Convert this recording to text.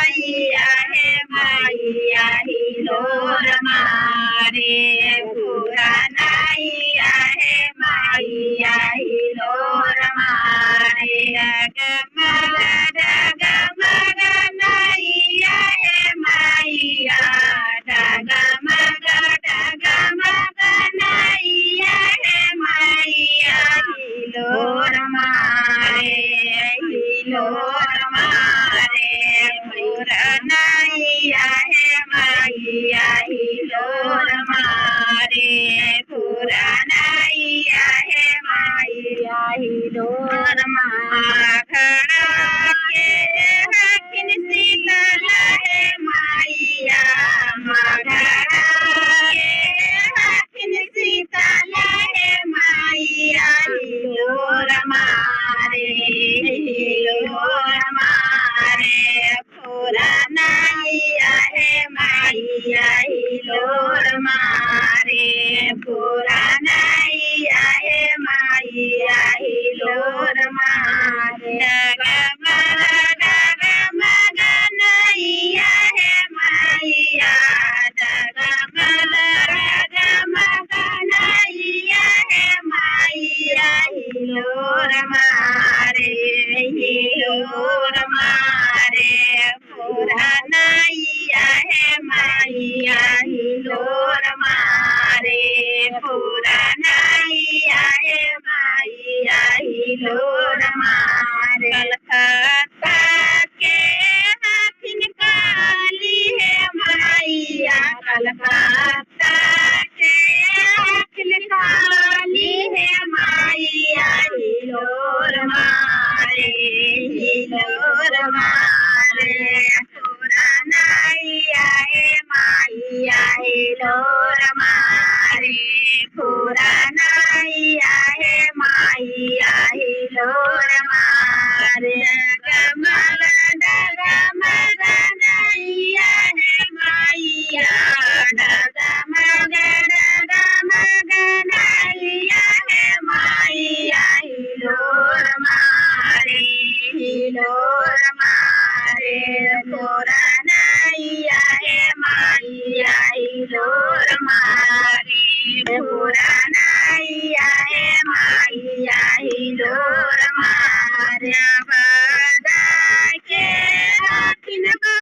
आहे मैया हिलोर मारे पुरानाई आहे मैया हिलोर मारे डगमग डगमग नाई आहे मैया डगमग डगमग नाई आहे मैया हिलोर मारे हिलोर मारे पुरानाई आहे मैया हिलोर मारे पुरानाई आहे मैया हिलोर माखड़ा के हाकिन शीतल है मैया माखड़ा के हाकिन शीतल है मैया हिलोर मारे हिलोर मारे पुरानाई आहे मैया हिलोर मारे पुरानाई आहे मैया हिलोर मारे डगमग डगमग नाई आहे मैया डगमग डगमग नाई आहे मैया हिलोर मारे हिलोर मारे पुरानाई आहे मैया हिलोर मारे पुरानाई आहे मैया हिलोर मारे कलकत्ता के हाकिन काली है मैया कलकत्ता के हाकिन काली है मैया हिलोर मारे हिलोर मारे पुरानाई आहे मैया हिलोर मारे पुरानाई आहे मैया हिलोर मारे डगमग डगमग नाई आहे मैया डगमग डगमग नाई आहे मैया हिलोर मारे हिलोर मारे पुरानाई आहे मैया हिलोर मारे पुरानाई